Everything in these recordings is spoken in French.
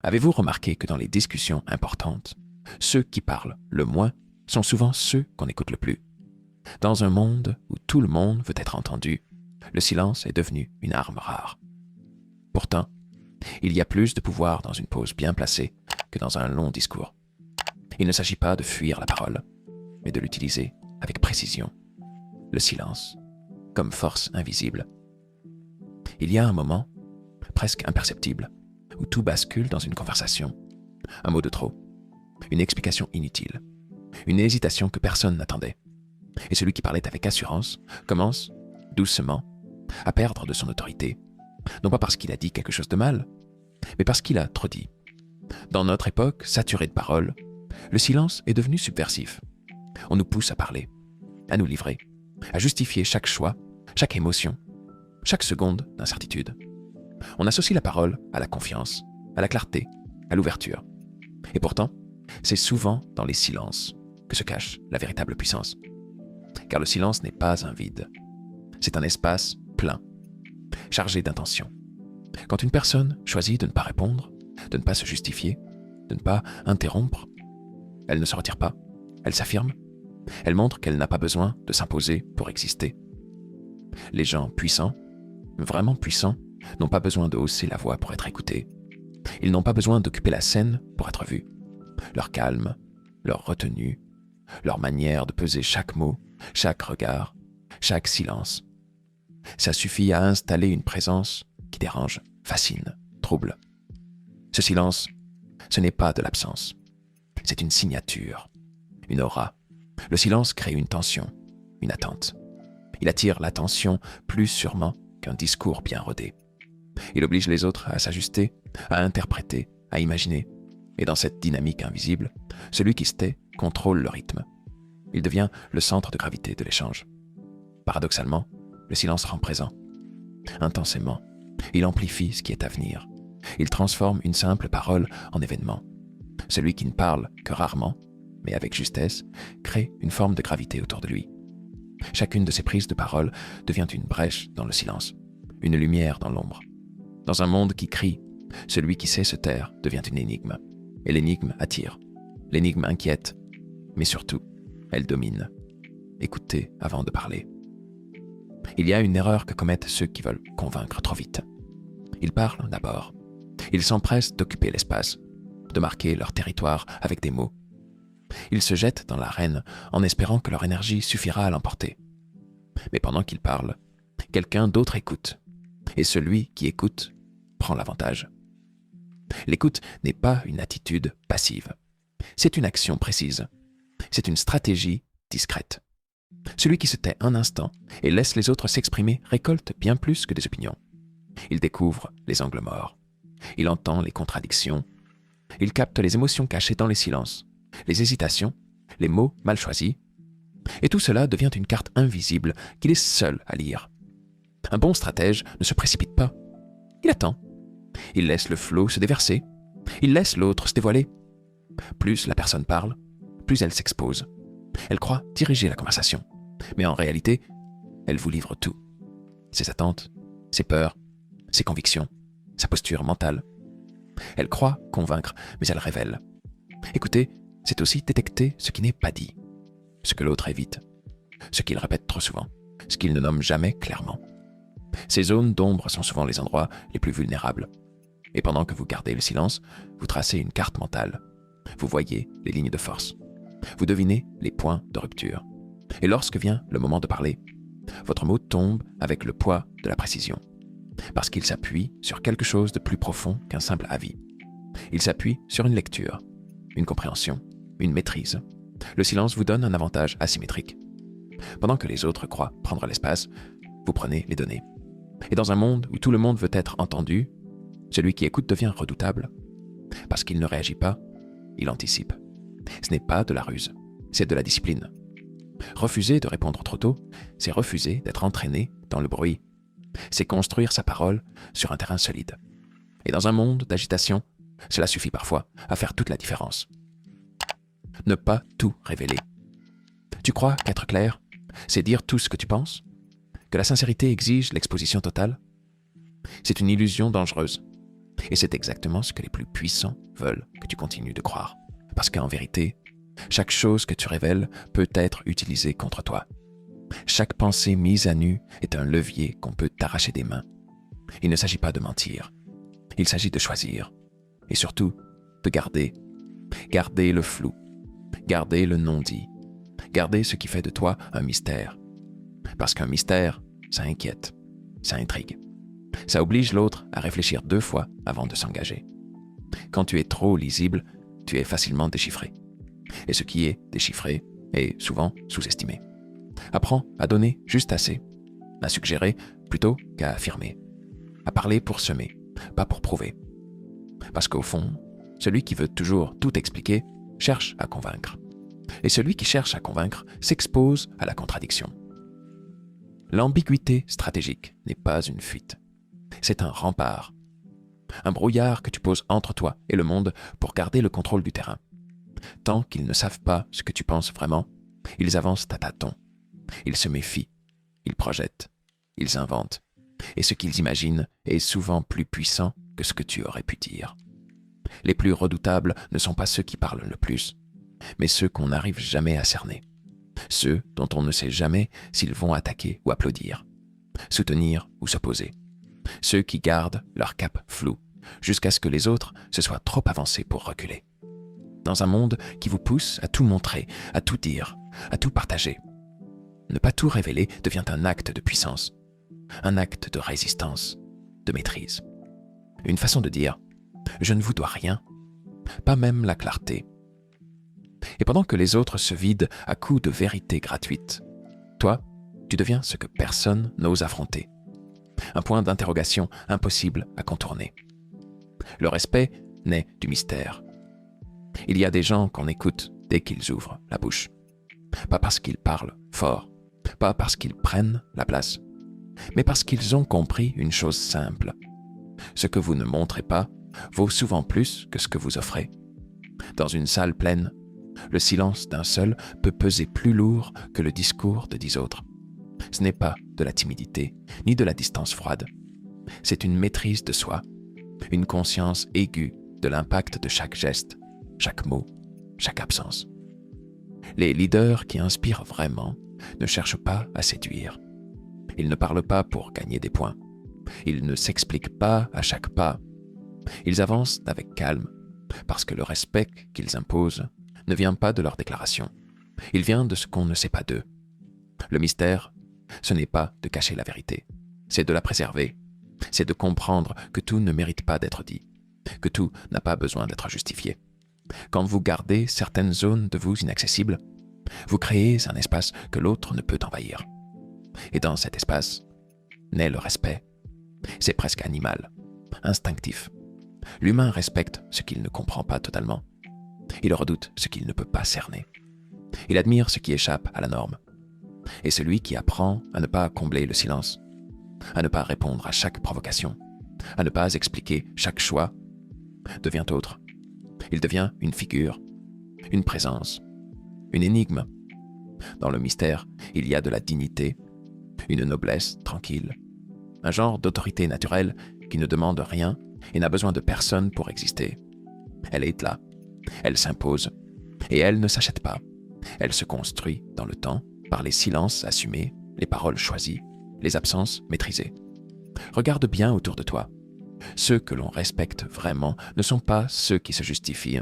Avez-vous remarqué que dans les discussions importantes, ceux qui parlent le moins sont souvent ceux qu'on écoute le plus? Dans un monde où tout le monde veut être entendu, le silence est devenu une arme rare. Pourtant, il y a plus de pouvoir dans une pause bien placée que dans un long discours. Il ne s'agit pas de fuir la parole, mais de l'utiliser avec précision. Le silence, comme force invisible. Il y a un moment, presque imperceptible, où tout bascule dans une conversation. Un mot de trop, une explication inutile, une hésitation que personne n'attendait. Et celui qui parlait avec assurance commence, doucement, à perdre de son autorité. Non pas parce qu'il a dit quelque chose de mal, mais parce qu'il a trop dit. Dans notre époque, saturée de paroles, le silence est devenu subversif. On nous pousse à parler, à nous livrer, à justifier chaque choix, chaque émotion, chaque seconde d'incertitude. On associe la parole à la confiance, à la clarté, à l'ouverture. Et pourtant, c'est souvent dans les silences que se cache la véritable puissance. Car le silence n'est pas un vide. C'est un espace plein, chargé d'intention. Quand une personne choisit de ne pas répondre, de ne pas se justifier, de ne pas interrompre, elle ne se retire pas, elle s'affirme, elle montre qu'elle n'a pas besoin de s'imposer pour exister. Les gens puissants, vraiment puissants, n'ont pas besoin de hausser la voix pour être écoutés. Ils n'ont pas besoin d'occuper la scène pour être vus. Leur calme, leur retenue, leur manière de peser chaque mot, chaque regard, chaque silence. Ça suffit à installer une présence qui dérange, fascine, trouble. Ce silence, ce n'est pas de l'absence. C'est une signature, une aura. Le silence crée une tension, une attente. Il attire l'attention plus sûrement qu'un discours bien rodé. Il oblige les autres à s'ajuster, à interpréter, à imaginer. Et dans cette dynamique invisible, celui qui se tait contrôle le rythme. Il devient le centre de gravité de l'échange. Paradoxalement, le silence rend présent. Intensément, il amplifie ce qui est à venir. Il transforme une simple parole en événement. Celui qui ne parle que rarement, mais avec justesse, crée une forme de gravité autour de lui. Chacune de ces prises de parole devient une brèche dans le silence, une lumière dans l'ombre. Dans un monde qui crie, celui qui sait se taire devient une énigme. Et l'énigme attire, l'énigme inquiète, mais surtout, elle domine. Écoutez avant de parler. Il y a une erreur que commettent ceux qui veulent convaincre trop vite. Ils parlent d'abord. Ils s'empressent d'occuper l'espace, de marquer leur territoire avec des mots. Ils se jettent dans l'arène en espérant que leur énergie suffira à l'emporter. Mais pendant qu'ils parlent, quelqu'un d'autre écoute. Et celui qui écoute prend l'avantage. L'écoute n'est pas une attitude passive. C'est une action précise. C'est une stratégie discrète. Celui qui se tait un instant et laisse les autres s'exprimer récolte bien plus que des opinions. Il découvre les angles morts. Il entend les contradictions. Il capte les émotions cachées dans les silences, les hésitations, les mots mal choisis. Et tout cela devient une carte invisible qu'il est seul à lire. Un bon stratège ne se précipite pas. Il attend. Il laisse le flot se déverser. Il laisse l'autre se dévoiler. Plus la personne parle, plus elle s'expose. Elle croit diriger la conversation. Mais en réalité, elle vous livre tout. Ses attentes, ses peurs, ses convictions, sa posture mentale. Elle croit convaincre, mais elle révèle. Écoutez, c'est aussi détecter ce qui n'est pas dit, ce que l'autre évite, ce qu'il répète trop souvent, ce qu'il ne nomme jamais clairement. Ces zones d'ombre sont souvent les endroits les plus vulnérables. Et pendant que vous gardez le silence, vous tracez une carte mentale. Vous voyez les lignes de force. Vous devinez les points de rupture. Et lorsque vient le moment de parler, votre mot tombe avec le poids de la précision. Parce qu'il s'appuie sur quelque chose de plus profond qu'un simple avis. Il s'appuie sur une lecture, une compréhension, une maîtrise. Le silence vous donne un avantage asymétrique. Pendant que les autres croient prendre l'espace, vous prenez les données. Et dans un monde où tout le monde veut être entendu, celui qui écoute devient redoutable. Parce qu'il ne réagit pas, il anticipe. Ce n'est pas de la ruse, c'est de la discipline. Refuser de répondre trop tôt, c'est refuser d'être entraîné dans le bruit. C'est construire sa parole sur un terrain solide. Et dans un monde d'agitation, cela suffit parfois à faire toute la différence. Ne pas tout révéler. Tu crois qu'être clair, c'est dire tout ce que tu penses? Que la sincérité exige l'exposition totale? C'est une illusion dangereuse. Et c'est exactement ce que les plus puissants veulent que tu continues de croire. Parce qu'en vérité, chaque chose que tu révèles peut être utilisée contre toi. Chaque pensée mise à nu est un levier qu'on peut t'arracher des mains. Il ne s'agit pas de mentir. Il s'agit de choisir. Et surtout, de garder. Garder le flou. Garder le non-dit. Garder ce qui fait de toi un mystère. Parce qu'un mystère, ça inquiète. Ça intrigue. Ça oblige l'autre à réfléchir 2 fois avant de s'engager. Quand tu es trop lisible, tu es facilement déchiffré. Et ce qui est déchiffré est souvent sous-estimé. Apprends à donner juste assez, à suggérer plutôt qu'à affirmer, à parler pour semer, pas pour prouver. Parce qu'au fond, celui qui veut toujours tout expliquer cherche à convaincre. Et celui qui cherche à convaincre s'expose à la contradiction. L'ambiguïté stratégique n'est pas une fuite. C'est un rempart. Un brouillard que tu poses entre toi et le monde pour garder le contrôle du terrain. Tant qu'ils ne savent pas ce que tu penses vraiment, ils avancent à tâtons. Ils se méfient, ils projettent, ils inventent. Et ce qu'ils imaginent est souvent plus puissant que ce que tu aurais pu dire. Les plus redoutables ne sont pas ceux qui parlent le plus, mais ceux qu'on n'arrive jamais à cerner. Ceux dont on ne sait jamais s'ils vont attaquer ou applaudir, soutenir ou s'opposer. Ceux qui gardent leur cap flou, jusqu'à ce que les autres se soient trop avancés pour reculer. Dans un monde qui vous pousse à tout montrer, à tout dire, à tout partager. Ne pas tout révéler devient un acte de puissance, un acte de résistance, de maîtrise. Une façon de dire « je ne vous dois rien », pas même la clarté. Et pendant que les autres se vident à coups de vérité gratuite, toi, tu deviens ce que personne n'ose affronter. Un point d'interrogation impossible à contourner. Le respect naît du mystère. Il y a des gens qu'on écoute dès qu'ils ouvrent la bouche. Pas parce qu'ils parlent fort, pas parce qu'ils prennent la place, mais parce qu'ils ont compris une chose simple. Ce que vous ne montrez pas vaut souvent plus que ce que vous offrez. Dans une salle pleine, le silence d'un seul peut peser plus lourd que le discours de 10 autres. Ce n'est pas de la timidité, ni de la distance froide. C'est une maîtrise de soi, une conscience aiguë de l'impact de chaque geste, chaque mot, chaque absence. Les leaders qui inspirent vraiment ne cherchent pas à séduire. Ils ne parlent pas pour gagner des points. Ils ne s'expliquent pas à chaque pas. Ils avancent avec calme, parce que le respect qu'ils imposent ne vient pas de leurs déclarations. Il vient de ce qu'on ne sait pas d'eux. Le mystère, ce n'est pas de cacher la vérité, c'est de la préserver. C'est de comprendre que tout ne mérite pas d'être dit, que tout n'a pas besoin d'être justifié. Quand vous gardez certaines zones de vous inaccessibles, vous créez un espace que l'autre ne peut envahir. Et dans cet espace naît le respect. C'est presque animal, instinctif. L'humain respecte ce qu'il ne comprend pas totalement. Il redoute ce qu'il ne peut pas cerner. Il admire ce qui échappe à la norme. Et celui qui apprend à ne pas combler le silence, à ne pas répondre à chaque provocation, à ne pas expliquer chaque choix, devient autre. Il devient une figure, une présence, une énigme. Dans le mystère, il y a de la dignité, une noblesse tranquille, un genre d'autorité naturelle qui ne demande rien et n'a besoin de personne pour exister. Elle est là, elle s'impose, et elle ne s'achète pas. Elle se construit dans le temps par les silences assumés, les paroles choisies, les absences maîtrisées. Regarde bien autour de toi. Ceux que l'on respecte vraiment ne sont pas ceux qui se justifient.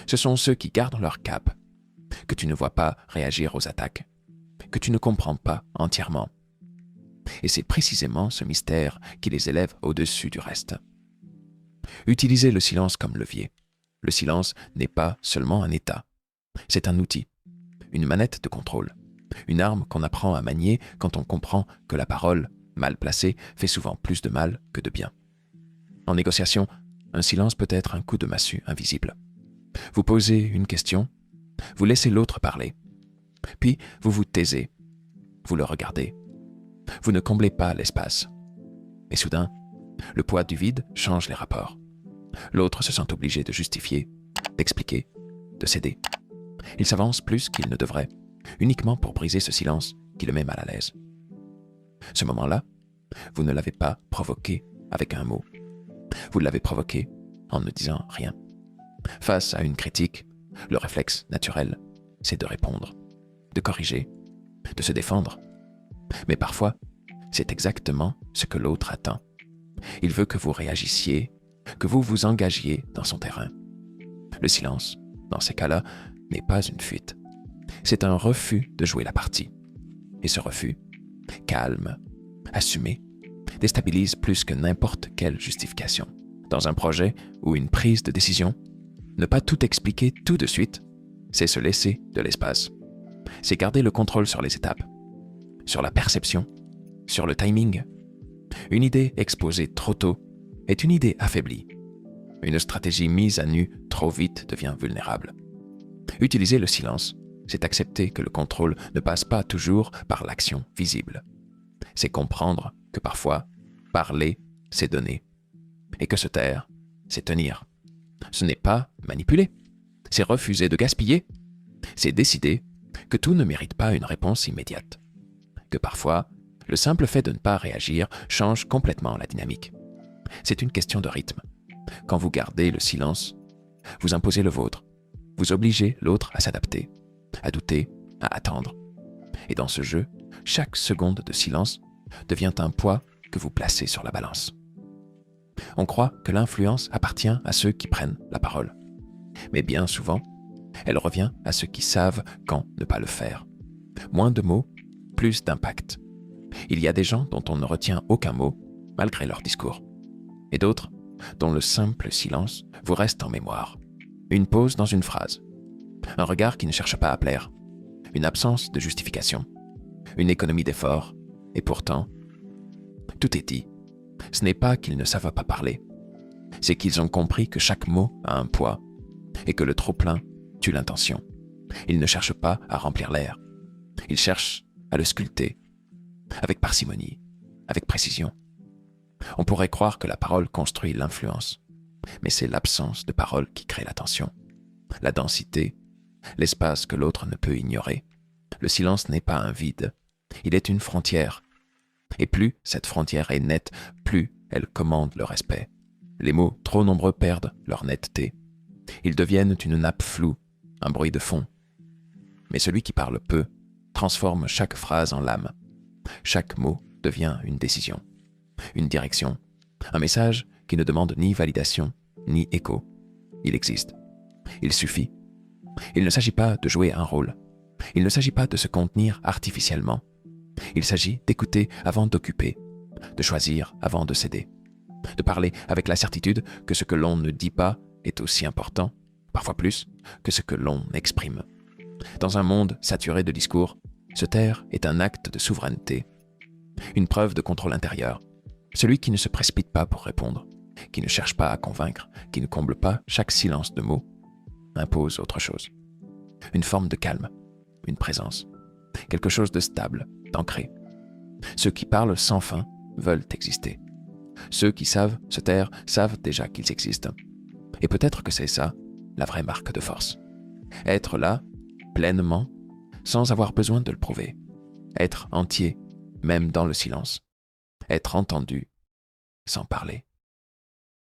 Ce sont ceux qui gardent leur cap, que tu ne vois pas réagir aux attaques, que tu ne comprends pas entièrement. Et c'est précisément ce mystère qui les élève au-dessus du reste. Utilisez le silence comme levier. Le silence n'est pas seulement un état. C'est un outil, une manette de contrôle, une arme qu'on apprend à manier quand on comprend que la parole, mal placée, fait souvent plus de mal que de bien. En négociation, un silence peut être un coup de massue invisible. Vous posez une question, vous laissez l'autre parler, puis vous vous taisez, vous le regardez. Vous ne comblez pas l'espace. Et soudain, le poids du vide change les rapports. L'autre se sent obligé de justifier, d'expliquer, de céder. Il s'avance plus qu'il ne devrait, uniquement pour briser ce silence qui le met mal à l'aise. Ce moment-là, vous ne l'avez pas provoqué avec un mot. Vous l'avez provoqué en ne disant rien. Face à une critique, le réflexe naturel, c'est de répondre, de corriger, de se défendre. Mais parfois, c'est exactement ce que l'autre attend. Il veut que vous réagissiez, que vous vous engagiez dans son terrain. Le silence, dans ces cas-là, n'est pas une fuite. C'est un refus de jouer la partie. Et ce refus, calme, assumé, déstabilise plus que n'importe quelle justification. Dans un projet ou une prise de décision, ne pas tout expliquer tout de suite, c'est se laisser de l'espace. C'est garder le contrôle sur les étapes, sur la perception, sur le timing. Une idée exposée trop tôt est une idée affaiblie. Une stratégie mise à nu trop vite devient vulnérable. Utiliser le silence, c'est accepter que le contrôle ne passe pas toujours par l'action visible. C'est comprendre que parfois, parler, c'est donner. Et que se taire, c'est tenir. Ce n'est pas manipuler. C'est refuser de gaspiller. C'est décider que tout ne mérite pas une réponse immédiate. Que parfois, le simple fait de ne pas réagir change complètement la dynamique. C'est une question de rythme. Quand vous gardez le silence, vous imposez le vôtre. Vous obligez l'autre à s'adapter, à douter, à attendre. Et dans ce jeu, chaque seconde de silence devient un poids que vous placez sur la balance. On croit que l'influence appartient à ceux qui prennent la parole. Mais bien souvent, elle revient à ceux qui savent quand ne pas le faire. Moins de mots, plus d'impact. Il y a des gens dont on ne retient aucun mot, malgré leur discours. Et d'autres dont le simple silence vous reste en mémoire. Une pause dans une phrase. Un regard qui ne cherche pas à plaire. Une absence de justification. Une économie d'effort. Et pourtant, tout est dit. Ce n'est pas qu'ils ne savent pas parler. C'est qu'ils ont compris que chaque mot a un poids et que le trop-plein tue l'intention. Ils ne cherchent pas à remplir l'air. Ils cherchent à le sculpter avec parcimonie, avec précision. On pourrait croire que la parole construit l'influence, mais c'est l'absence de parole qui crée la tension. La densité, l'espace que l'autre ne peut ignorer. Le silence n'est pas un vide, il est une frontière. Et plus cette frontière est nette, plus elle commande le respect. Les mots trop nombreux perdent leur netteté. Ils deviennent une nappe floue, un bruit de fond. Mais celui qui parle peu transforme chaque phrase en lame. Chaque mot devient une décision, une direction, un message qui ne demande ni validation, ni écho. Il existe. Il suffit. Il ne s'agit pas de jouer un rôle. Il ne s'agit pas de se contenir artificiellement. Il s'agit d'écouter avant d'occuper, de choisir avant de céder, de parler avec la certitude que ce que l'on ne dit pas est aussi important, parfois plus, que ce que l'on exprime. Dans un monde saturé de discours, se taire est un acte de souveraineté, une preuve de contrôle intérieur. Celui qui ne se précipite pas pour répondre, qui ne cherche pas à convaincre, qui ne comble pas chaque silence de mots, impose autre chose. Une forme de calme, une présence, quelque chose de stable, d'ancré. Ceux qui parlent sans fin veulent exister. Ceux qui savent se taire savent déjà qu'ils existent. Et peut-être que c'est ça, la vraie marque de force. Être là, pleinement, sans avoir besoin de le prouver. Être entier, même dans le silence. Être entendu, sans parler.